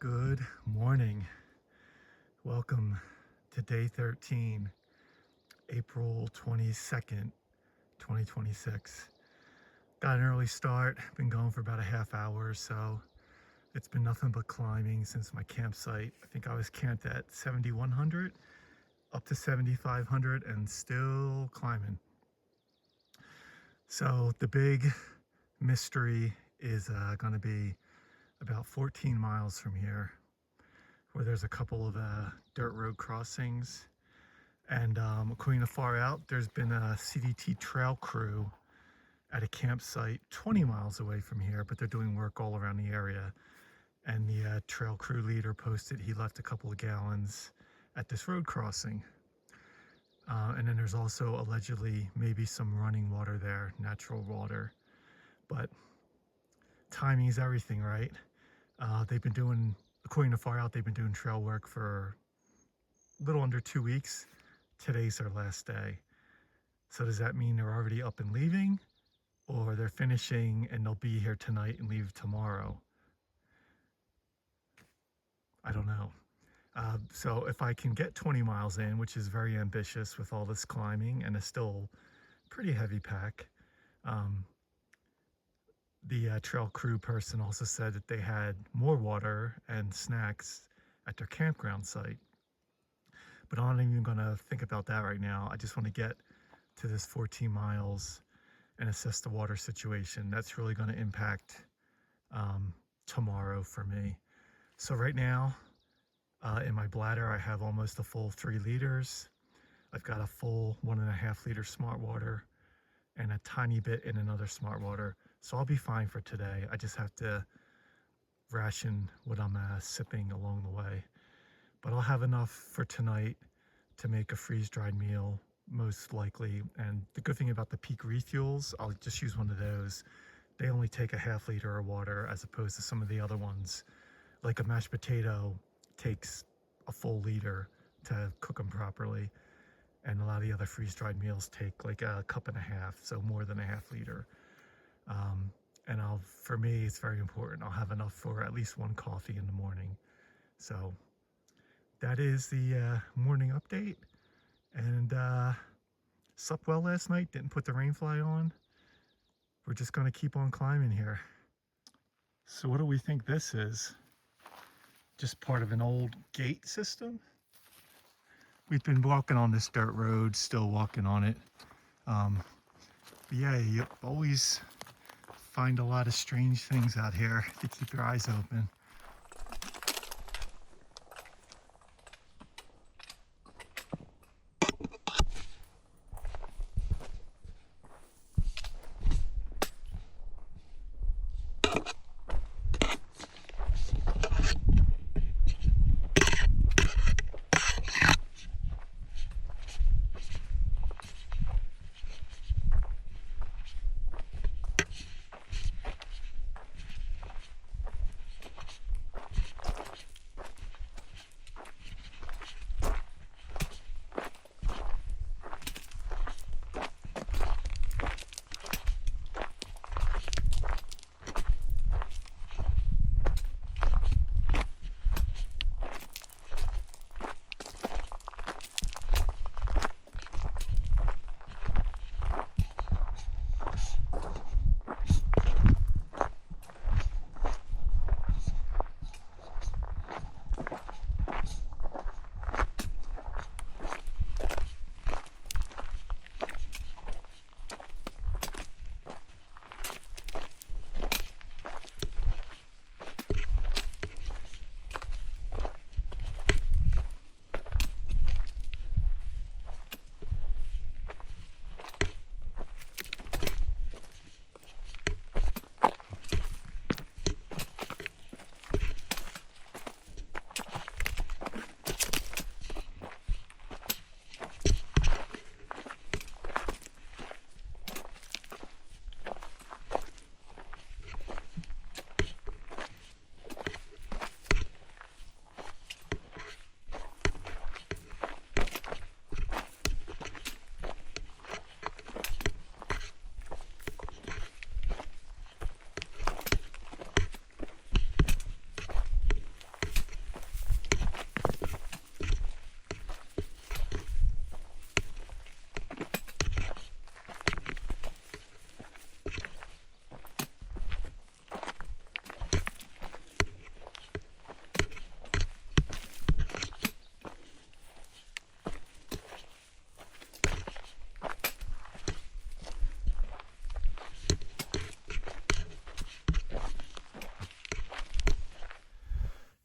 Good morning. Welcome to day 13, April 22nd, 2026. Got an early start, been going for about a half hour or so. It's been nothing but climbing since my campsite. I think I was camped at 7,100 up to 7,500 and still climbing. So the big mystery is going to be about 14 miles from here, where there's a couple of dirt road crossings. And according to Far Out, there's been a CDT trail crew at a campsite 20 miles away from here, but they're doing work all around the area. And the trail crew leader posted he left a couple of gallons at this road crossing. And then there's also allegedly maybe some running water there, natural water. But timing is everything, right? They've been doing, according to Far Out, they've been doing trail work for a little under 2 weeks. Today's their last day. So does that mean they're already up and leaving, or they're finishing and they'll be here tonight and leave tomorrow? I don't know. So if I can get 20 miles in, which is very ambitious with all this climbing and a still pretty heavy pack, the trail crew person also said that they had more water and snacks at their campground site. But I'm not even going to think about that right now. I just want to get to this 14 miles and assess the water situation. That's really going to impact tomorrow for me. So right now, in my bladder, I have almost a full 3 liters. I've got a full 1.5 liter smart water and a tiny bit in another smart water. So I'll be fine for today. I just have to ration what I'm sipping along the way. But I'll have enough for tonight to make a freeze-dried meal, most likely. And the good thing about the Peak refuels, I'll just use one of those. They only take a half liter of water as opposed to some of the other ones. Like a mashed potato takes a full liter to cook them properly. And a lot of the other freeze-dried meals take like a cup and a half, so more than a half liter. And for me, it's very important. I'll have enough for at least one coffee in the morning. So that is the morning update. And slept well last night, didn't put the rain fly on. We're just gonna keep on climbing here. So what do we think this is? Just part of an old gate system? We've been walking on this dirt road, still walking on it. But yeah, you always find a lot of strange things out here to keep your eyes open.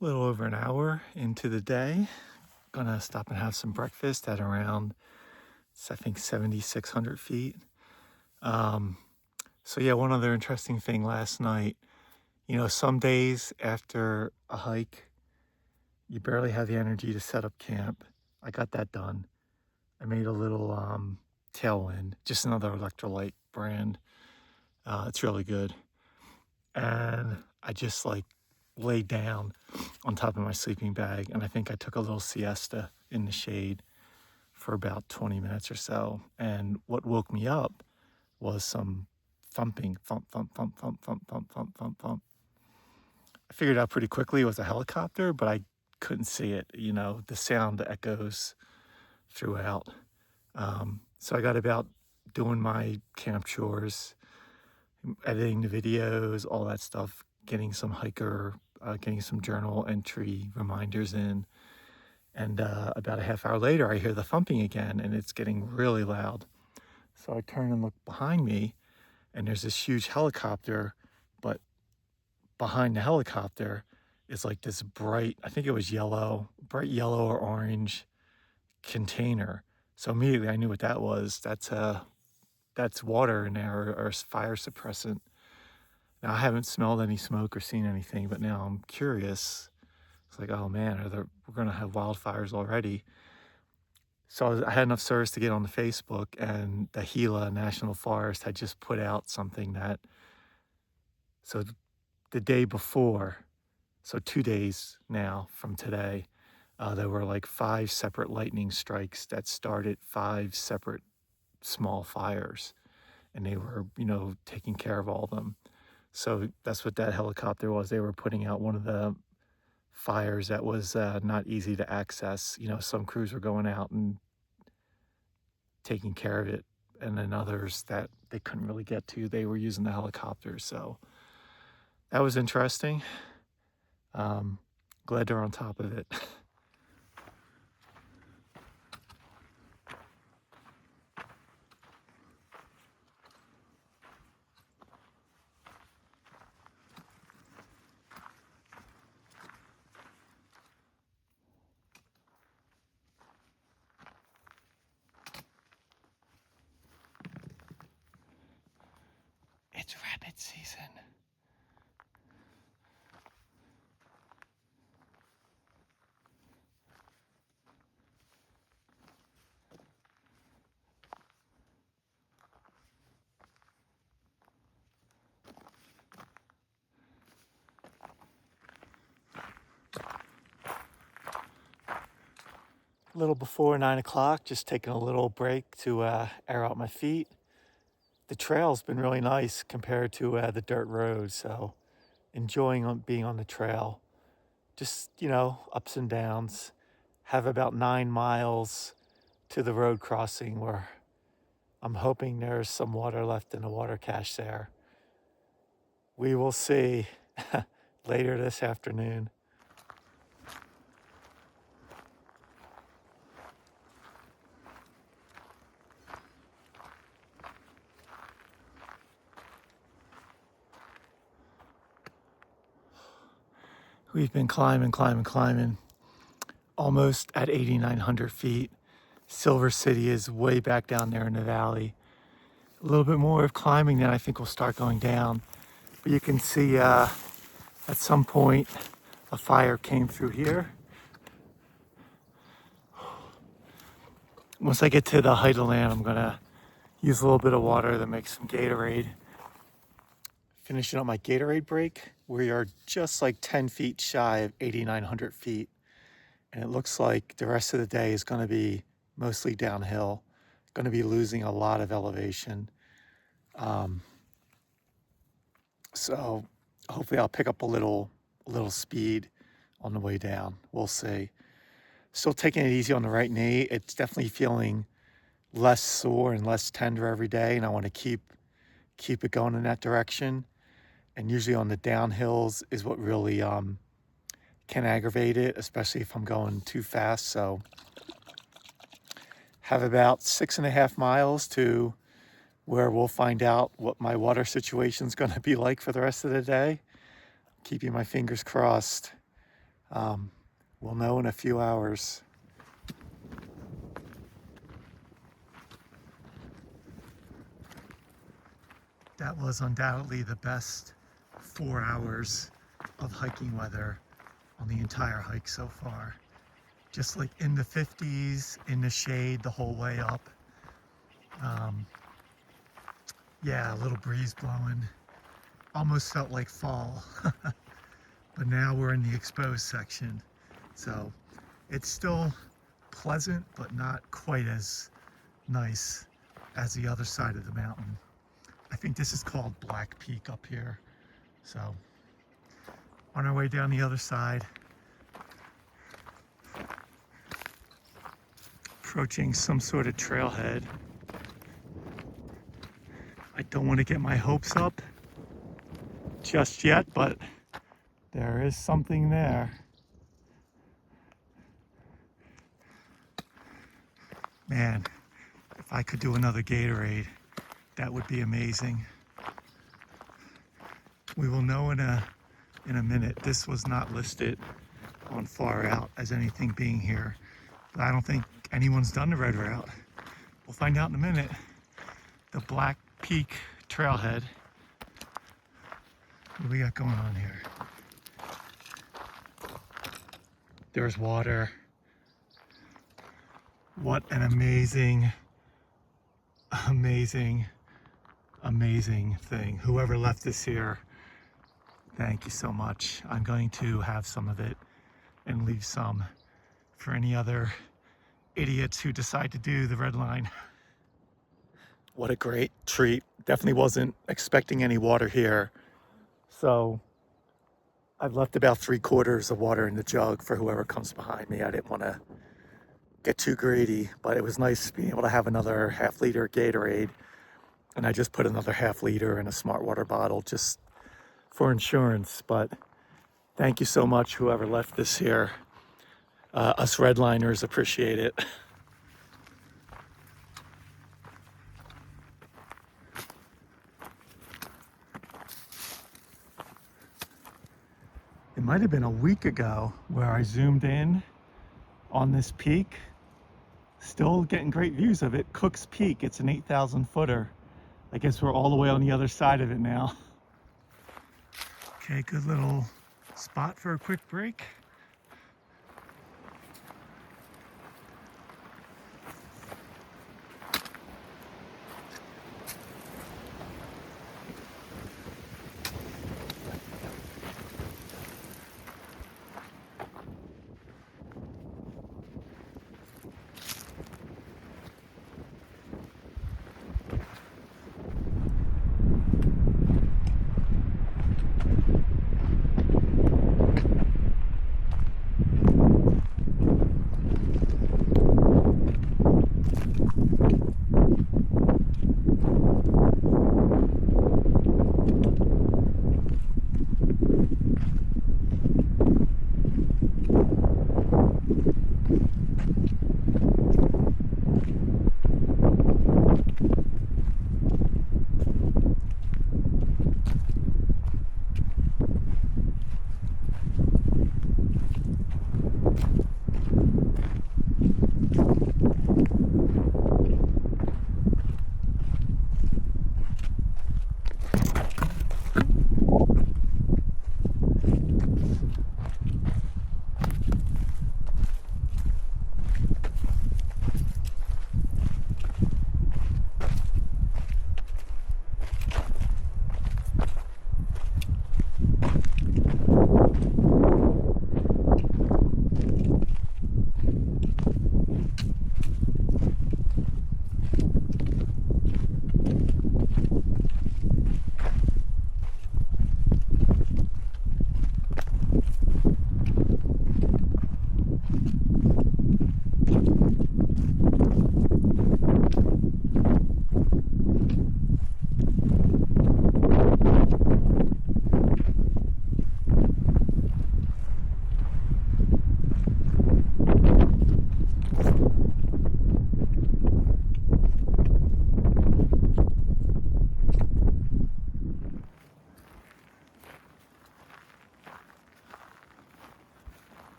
A little over an hour into the day. Gonna stop and have some breakfast at around, I think, 7,600 feet. So yeah, one other interesting thing last night, some days after a hike, you barely have the energy to set up camp. I got that done. I made a little Tailwind, just another electrolyte brand. It's really good. And I just like laid down on top of my sleeping bag, and I think I took a little siesta in the shade for about 20 minutes or so. And what woke me up was some thumping, thump, thump, thump, thump, thump, thump, thump, thump, thump. I figured out pretty quickly it was a helicopter, but I couldn't see it. The sound echoes throughout. So I got about doing my camp chores, editing the videos, all that stuff, getting some getting some journal entry reminders in. And about a half hour later, I hear the thumping again, and it's getting really loud. So I turn and look behind me, and there's this huge helicopter, but behind the helicopter is like this bright, I think it was bright yellow or orange container. So immediately I knew what that was. That's water in there, or fire suppressant. Now I haven't smelled any smoke or seen anything, but now I'm curious. It's like, oh man, we're gonna have wildfires already. So I had enough service to get on the Facebook, and the Gila National Forest had just put out something so the day before, so 2 days now from today, there were like 5 separate lightning strikes that started 5 separate small fires, and they were, taking care of all of them. So that's what that helicopter was. They were putting out one of the fires that was not easy to access. Some crews were going out and taking care of it, and then others that they couldn't really get to, they were using the helicopters. So that was interesting. Glad they're on top of it. It's rabbit season. A little before 9 o'clock, just taking a little break to air out my feet. The trail's been really nice compared to the dirt road, so enjoying being on the trail. Just, ups and downs. Have about 9 miles to the road crossing where I'm hoping there's some water left in the water cache there. We will see later this afternoon. We've been climbing, almost at 8,900 feet. Silver City is way back down there in the valley. A little bit more of climbing, then I think we'll start going down. But you can see at some point a fire came through here. Once I get to the height of land, I'm gonna use a little bit of water to make some Gatorade. Finishing up my Gatorade break. We are just like 10 feet shy of 8,900 feet. And it looks like the rest of the day is gonna be mostly downhill. Gonna be losing a lot of elevation. So hopefully I'll pick up a little speed on the way down. We'll see. Still taking it easy on the right knee. It's definitely feeling less sore and less tender every day, and I want to keep it going in that direction. And usually on the downhills is what really can aggravate it, especially if I'm going too fast. So have about 6.5 miles to where we'll find out what my water situation is going to be like for the rest of the day. Keeping my fingers crossed. We'll know in a few hours. That was undoubtedly the best 4 hours of hiking weather on the entire hike so far. Just like in the 50s, in the shade the whole way up. Yeah, a little breeze blowing. Almost felt like fall. But now we're in the exposed section. So it's still pleasant, but not quite as nice as the other side of the mountain. I think this is called Black Peak up here. So on our way down the other side, approaching some sort of trailhead. I don't want to get my hopes up just yet, but there is something there. Man, if I could do another Gatorade, that would be amazing. We will know in a minute. This was not listed on Far Out as anything being here, but I don't think anyone's done the red route. We'll find out in a minute. The Black Peak trailhead. What do we got going on here? There's water. What an amazing, amazing, amazing thing. Whoever left this here, thank you so much. I'm going to have some of it and leave some for any other idiots who decide to do the red line. What a great treat. Definitely wasn't expecting any water here. So I've left about 3/4 of water in the jug for whoever comes behind me. I didn't want to get too greedy, but it was nice being able to have another half-liter Gatorade. And I just put another half-liter in a Smart Water bottle just for insurance. But thank you so much, whoever left this here. Us redliners appreciate it. It might have been a week ago where I zoomed in on this peak. Still getting great views of it. Cook's Peak, it's an 8,000 footer. I guess we're all the way on the other side of it now. Okay, good little spot for a quick break.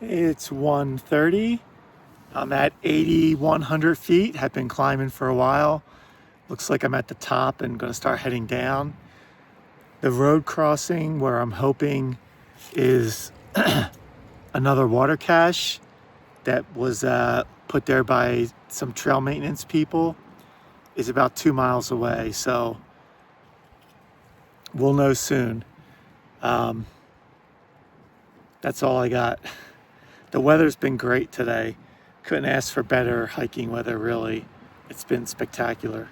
It's 1:30. I'm at 8,100 feet. Have been climbing for a while. Looks like I'm at the top and going to start heading down. The road crossing where I'm hoping is another water cache that was put there by some trail maintenance people is about 2 miles away. So we'll know soon. That's all I got. The weather's been great today. Couldn't ask for better hiking weather, really. It's been spectacular.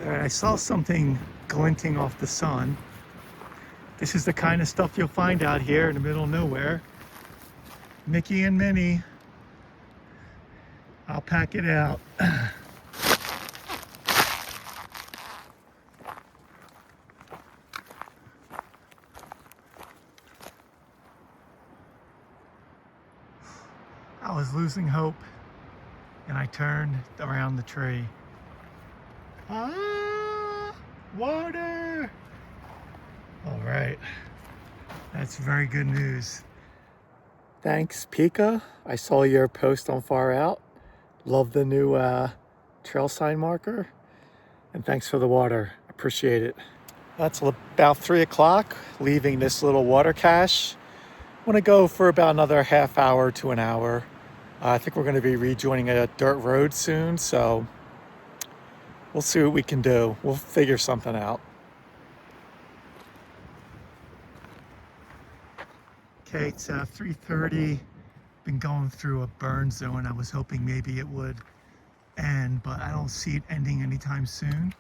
I saw something glinting off the sun. This is the kind of stuff you'll find out here in the middle of nowhere. Mickey and Minnie. I'll pack it out. I was losing hope and I turned around the tree. Ah, water! All right, that's very good news. Thanks, Pika. I saw your post on Far Out. Love the new trail sign marker. And thanks for the water, appreciate it. That's about 3 o'clock, leaving this little water cache. I'm gonna go for about another half hour to an hour. I think we're gonna be rejoining a dirt road soon, so we'll see what we can do. We'll figure something out. Okay, it's 3:30. Been going through a burn zone. I was hoping maybe it would end, but I don't see it ending anytime soon.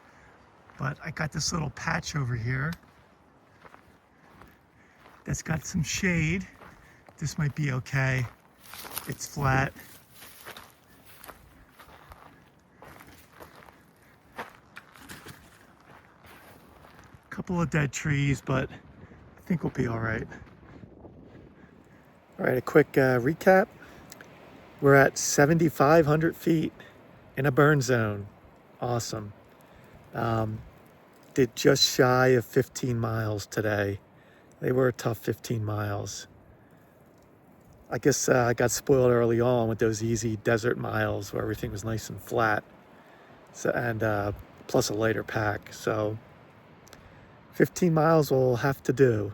But I got this little patch over here that's got some shade. This might be okay. It's flat. Couple of dead trees, but I think we'll be all right. All right, a quick recap. We're at 7,500 feet in a burn zone. Awesome. Did just shy of 15 miles today. They were a tough 15 miles. I guess I got spoiled early on with those easy desert miles where everything was nice and flat. So, and plus a lighter pack. So 15 miles we'll have to do.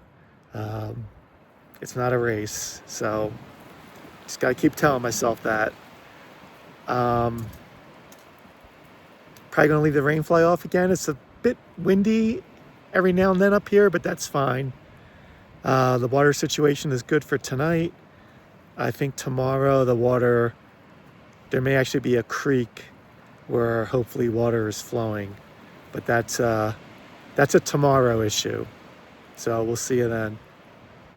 It's not a race, so just gotta keep telling myself that. Probably gonna leave the rain fly off again. It's a bit windy every now and then up here, but that's fine. The water situation is good for tonight. I think tomorrow there may actually be a creek where hopefully water is flowing, but that's a tomorrow issue. So we'll see you then.